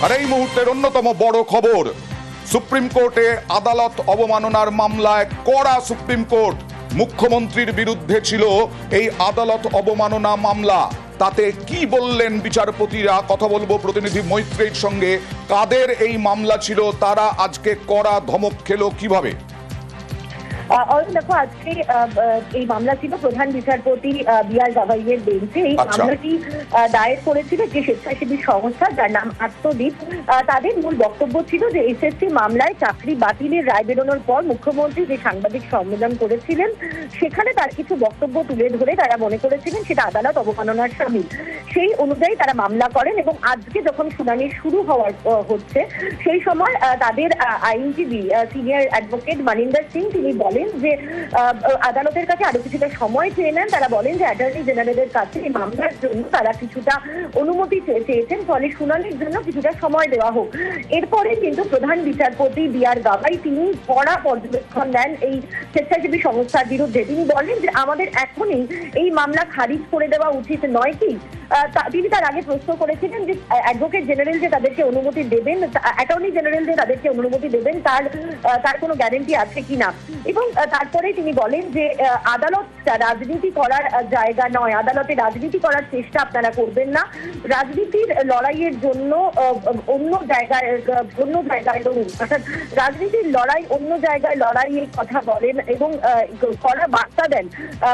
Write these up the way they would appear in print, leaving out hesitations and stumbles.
আর এই মুহূর্তের অন্যতম বড় খবর, সুপ্রিম কোর্টে আদালত অবমাননার মামলায় কড়া সুপ্রিম কোর্ট। মুখ্যমন্ত্রীর বিরুদ্ধে ছিল এই আদালত অবমাননা মামলা। তাতে কি বললেন বিচারপতিরা, কথা বলবো প্রতিনিধি মৈত্রেয়ীর সঙ্গে। কাদের এই মামলা ছিল, তারা আজকে কড়া ধমক খেলো কিভাবে? দেখো, আজকে এই মামলা ছিল প্রধান বিচারপতি বি.আর. গাভাইয়ের বেঞ্চে। এই মামলাটি দায়ের করেছিল যে স্বেচ্ছাসেবী সংস্থা, যার নাম আত্মদ্বীপ। তাদের মূল বক্তব্য ছিল যে এসএসসি মামলায় চাকরি বাতিলের রায় বেরোনোর পর মুখ্যমন্ত্রী যে সাংবাদিক সম্মেলন করেছিলেন, সেখানে তার কিছু বক্তব্য তুলে ধরে তারা মনে করেছিলেন সেটা আদালত অবমাননার শামিল। সেই অনুযায়ী তারা মামলা করেন এবং আজকে যখন শুনানি শুরু হচ্ছে, সেই সময় তাদের আইনজীবী সিনিয়র অ্যাডভোকেট মানিন্দর সিং তিনি বলেন যে আদালতের কাছে আরো কিছুটা সময় চেয়ে নেন। তারা বলেন যে অ্যাটর্নি জেনারেলের কাছে এই মামলার জন্য তারা কিছুটা অনুমতি চেয়েছেন, ফলে শুনানির জন্য কিছুটা সময় দেওয়া হোক। এরপরে কিন্তু প্রধান বিচারপতি বি.আর. গাভাই তিনি কড়া পর্যবেক্ষণ দেন এই স্বেচ্ছাসেবী সংস্থার বিরুদ্ধে। তিনি বলেন যে আমাদের এখনই এই মামলা খারিজ করে দেওয়া উচিত নয় কি? তিনি তার আগে প্রশ্ন করেছিলেন যে অ্যাডভোকেট জেনারেল যে তাদেরকে অনুমতি দেবেন, অ্যাটর্নি জেনারেল যে তাদেরকে অনুমতি দেবেন, তার কোনো গ্যারেন্টি আছে কিনা। এবং তারপরে তিনি বলেন যে আদালত রাজনীতি করার জায়গা নয়, আদালতে রাজনীতি করার চেষ্টা আপনারা করবেন না। রাজনীতির লড়াইয়ের জন্য অন্য জায়গায় লড়ুন, অর্থাৎ রাজনীতির লড়াই অন্য জায়গায় লড়াইয়ের কথা বলেন এবং কড়া বার্তা দেন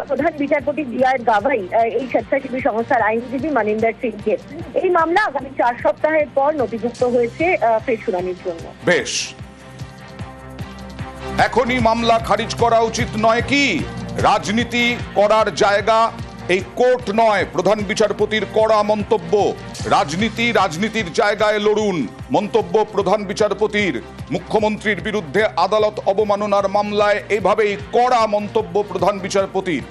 প্রধান বিচারপতি বি.আর. গাভাই এই স্বেচ্ছাসেবী সংস্থার আইনজীবী মানিন্দর সিংকে। এই মামলা আগামী 4 সপ্তাহের পর নথিভুক্ত হয়েছে ফের শুনানির জন্য। বেশ, এখনই মামলা খারিজ করা উচিত নয় কি? রাজনীতি করার জায়গা এই কোর্ট নয়, প্রধান বিচারপতির কড়া মন্তব্য। রাজনীতির জায়গায় লড়ুন, মন্তব্য প্রধান বিচারপতির। মুখ্যমন্ত্রীর বিরুদ্ধে আদালত অবমাননার মামলায় এভাবেই কড়া মন্তব্য প্রধান বিচারপতির।